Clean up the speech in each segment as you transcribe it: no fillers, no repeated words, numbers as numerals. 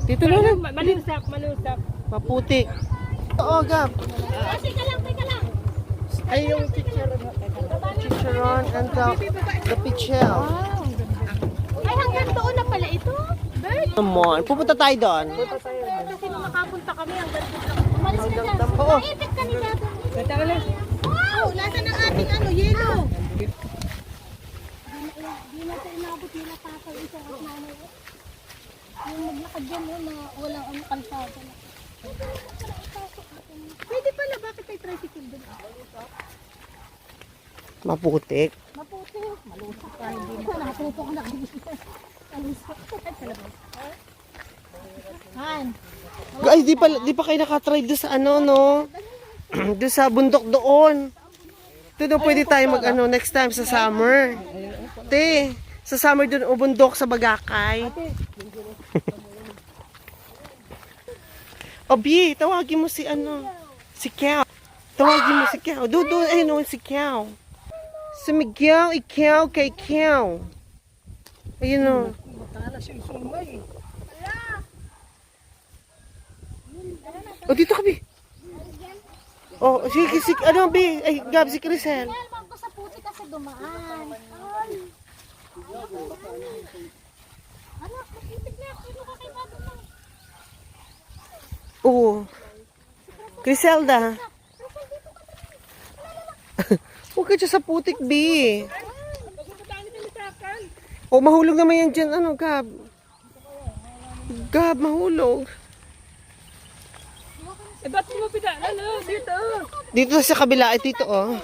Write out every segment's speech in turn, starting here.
Dito na lang. Malusak, malusak. Maputik. Oo, Gab. Teka lang, teka lang. Ay, yung chicharon and the pichel. Ay, hanggang doon na pala ito. Bird. Come on. Pupunta tayo doon. Kasi nung makapunta kami, hanggang doon lang. Umalis ka dyan. Oo. Naipit ka nila doon. Teka lang. Wow! Lasa ng ating yelo. Di na sa inabot nila tatay isang at nanay. Yung maglakad dyan na walang kalsada. Pwede pala, bakit may tricycle doon? Maputik. Maputi. Malusak ka. Hindi ko nakatuto ko na kanina. Malusak. Han. Ay, di pa kayo nakatry doon sa ano, no? Doon sa bundok doon. Doon pwede tayo next time sa summer. Te, sa summer doon o bundok sa Bagakay. Obi, tawagin mo si si Kiao. Tawagin mo si Kiao. Doon, ayun si Kiao. Si Miguel, ikaw kay Kiao. Ayun o. O, dito ka, Bi. O, Bi. Ay, Gab, si Crisel. Kaya ko sa puti kasi dumaan. Anak, nakipit na. Sino ka kay Bato na? Oo. Criselda. Huwag ka dyan sa putik, Bi. O, mahulog naman yan dyan, Gab. Gab, mahulog. Eh, ba't mo pita? Ano, dito. Dito sa kabila, dito, oh.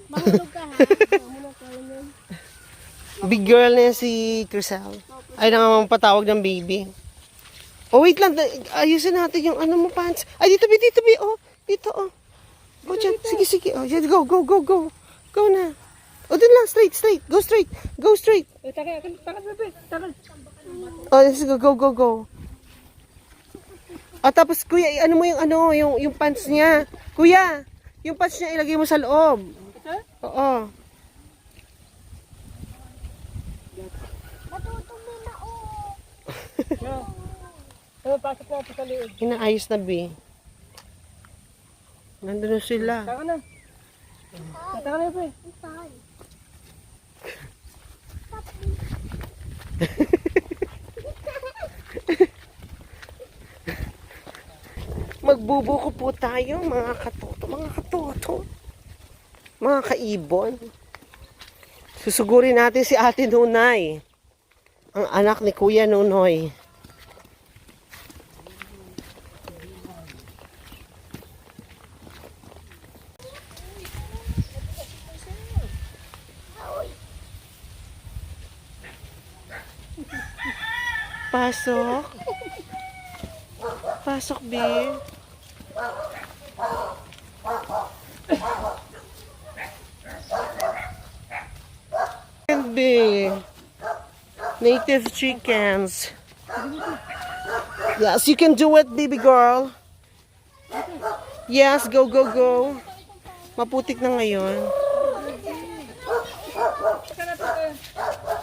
Mahulog ka, ha? Mahulog ka yun. Big girl na yan si Crisel. Ay, patawag ng baby. Oh, wait lang. Ayusin natin yung mo, pants. Ay, dito, Bi, oh. Dito, oh. Go dyan. Sige. Oh, dyan, go. Go na. Oh, dun lang. Straight. Go straight. Eh, takal, takal. Oh, let's go. At tapos, kuya, mo yung pants niya. Kuya, yung pants niya ilagay mo sa loob. Ito? Oo. Matutumi na, oh. Pasok mo sa liig. Inaayos na, Bi. Nandun na sila. Taka na. Taka na, pre. Magbubuko po tayo, mga katoto, mga kaibon. Susugurin natin si Ate Nunay, ang anak ni Kuya Nunoy. Pasok, B. And B. Native chickens. Yes, you can do it, baby girl. Yes, go. Maputik na ngayon.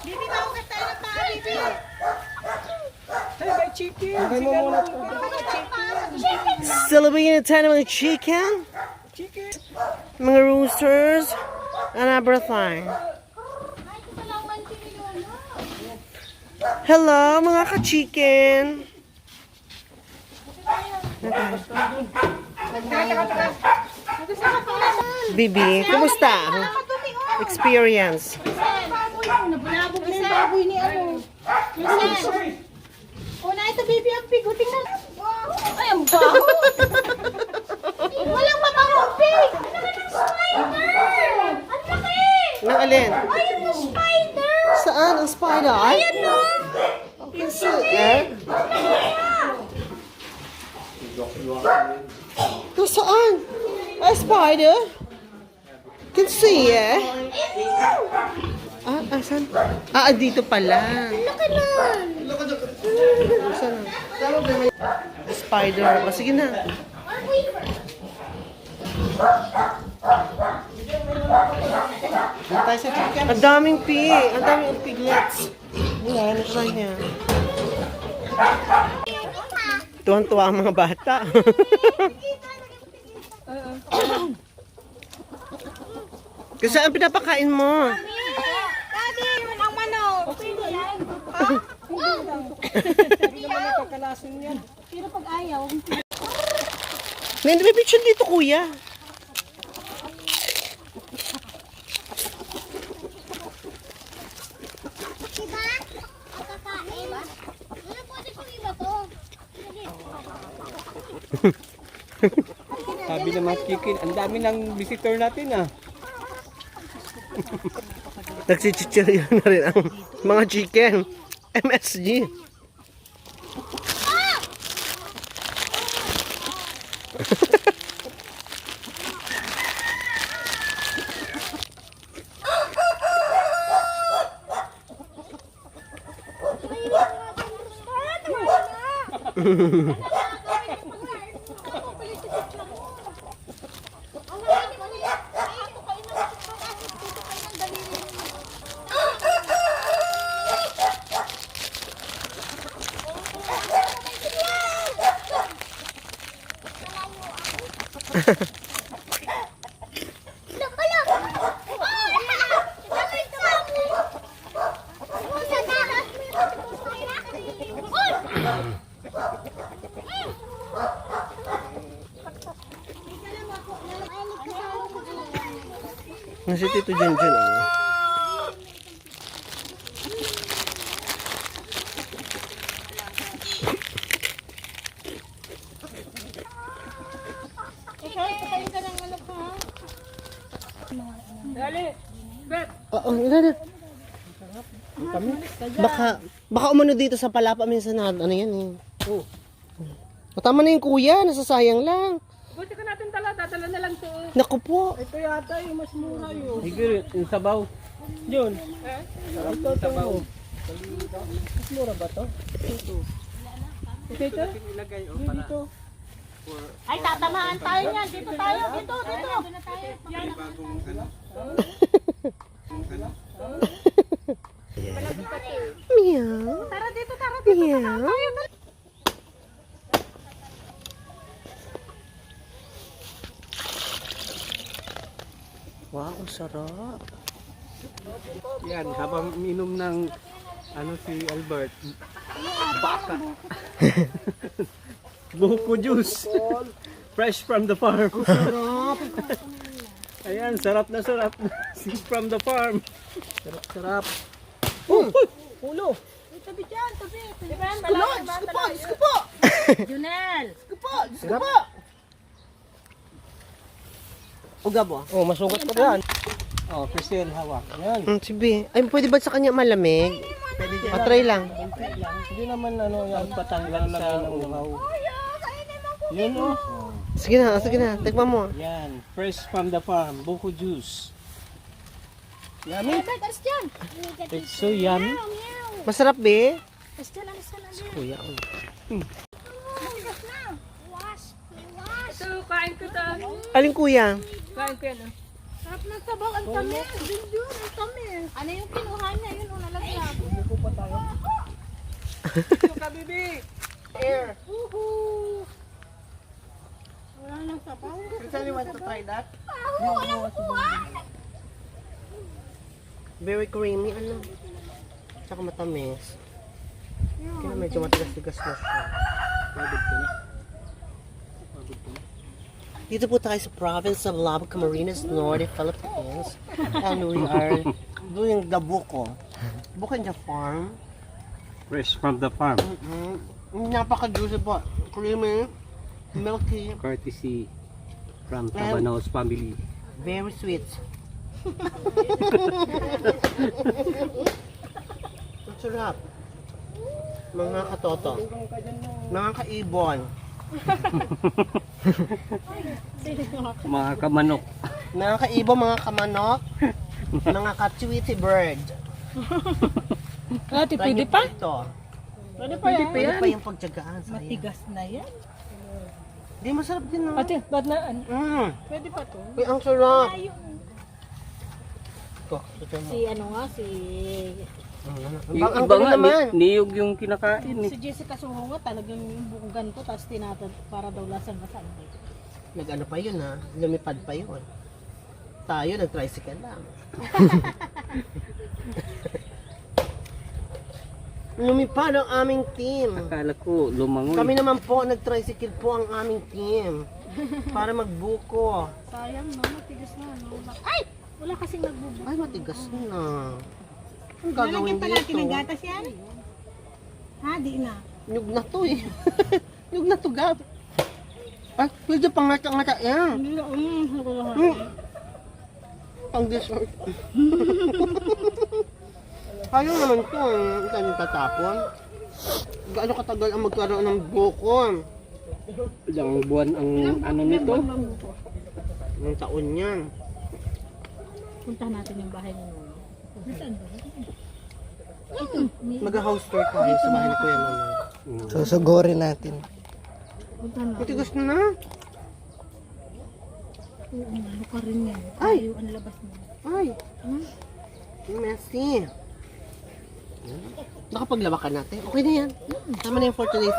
Bibi, maugat tayo ng paa, Bibi. Chicken. Celebrating the time of the chicken. Mga roosters. And everything. Hello, mga ka-chicken. Bibi, kumusta? Experience. Nabulabog na yung baboy ni Una ito, Bibi, ang pig. Tingnan. Ay, ang baho. Walang mabangong pig. Ano ka ng spider? Ang laki. Nang alin? Ay, yung spider. Saan ang spider? Ayan, no. Okay, saan? Saan? A spider? Can see it. Asan? Dito pala. Laki lang. Saan? Spider. Sige na. Ang daming pig. Ang daming piglets. Ayan, try niya. Tuwan-tuwa ang mga bata. Kasi ang pinapakain mo. Daddy, yun ang manok. Pwede yan. Hindi naman nakakalasin yan. Pero pag ayaw, May picture dito, kuya. diba? Kakain. Ano pwede kong iba to? Sabi naman chicken, ang dami ng visitor natin ah. Nagsichichiryo na rin ang mga chicken. MSG. Nasi Tito Junjun. Oh. Oo, na. Baka umano dito sa palapa minsan na ano yan eh. Oh. Tama na yung kuya, nasasayang lang. Buti ko natin dadala na lang to. Naku po. Ito yata yung mas mura yun. Higit, yung sabaw. Yun. Sarap to sabaw. Mas mura ba to? Ito. Ito? Ilagay o para. Dito. Ay, tatamaan tayo niyan. Dito tayo. Dito. Meow. Tara dito. Meow. Wow, ang sarap. Yan, habang minom ng ano si Albert. Baka. Buko juice. Fresh from the farm. Sarap. Ayan, sarap na sarap. From the farm. Sarap. Ulo. Tabi dyan. Diyos ko po. Junel. Sarap. Uga po. Oh, masugat pa yan. Oh, Priscilla, hawak. Yan. Sige. Ay, pwede ba sa kanya malamig? Try lang. Hindi naman ano yan, patanggal sa uhaw. Yun oh. Sige na. Tikman mo. Yan, fresh from the farm, buko juice. Yummy. Alis dyan. It's so yummy. Masarap, be. Alis dyan. Kuya, oh. Matigas na. Wash. So, kain ko to. Aling kuya? Kain ko yan oh. Sarap ng sabaw. Ang tamis. Ang tamis. Ano yung kinuha niya? Yun o nalaglag. Buko pa tayo. Ito ka, bibi. Air. Woohoo. Wala nang sabaw. Chriselle, you want to try that? Walang kuha. Very creamy, ano? Tsaka matamis. Kaya medyo matigas-tigas na siya. Pagod ko na. Dito po tayo sa province of Lava Camarines Norte, Philippines. And we are doing the buko. Buko in the farm. Fresh from the farm. Napaka-juicy po. Creamy, milky, Courtesy from Tabanos family. very sweet. Ang sarap. Mga katoto. Mga kaibon. Mga kamanok. Mga kaibon, mga kamanok. Mga ka-tweety bird. Ate, Try niyo po ito. Pwede Pwede pa yung pagtyagaan. Matigas na yan. Hindi, masarap din no? Ate, ba't na? Pwede pa to? Uy, ang sarap. Ito, ito mo. Si ano nga, si Ang gulo naman. Niyog yung kinakain eh. Si Jessica Soho nga talagang yung buugan ko tapos tinatad para daw lasang-lasang. Nag-ano pa yun ha? Lumipad pa yun. Tayo, nag-tricycle lang. Lumipad ang aming team. Akala ko lumangoy. Kami naman po, nag-tricycle po ang aming team. Para magbuko. Sayang no, matigas na no. Ay! Wala kasing nagbubuo. Ay, matigas na. Ang gagawin dito? yan? Ha, di na. Nyug na to eh. Nyug na to, Gab. Ay, medyo pangata-ngata yan. Hindi na, Pang dessert. Ayaw naman to eh. Saan yung tatapon? Gaano katagal ang magkaroon ng buko? Ilang buwan ang ano nito? Ng taon yan. Puntahan natin yung bahay ni Nono. Saan ba? Mag-house tour tayo sa bahay ni Kuya Nonoy. Susugurin natin. Puntahan natin. Matigas na. Oo, ano ka rin yan. Ay! Ayaw ang labas mo. Ay! Messy. Nakapaglaba ka natin. Okay na yan. Tama na yan for today's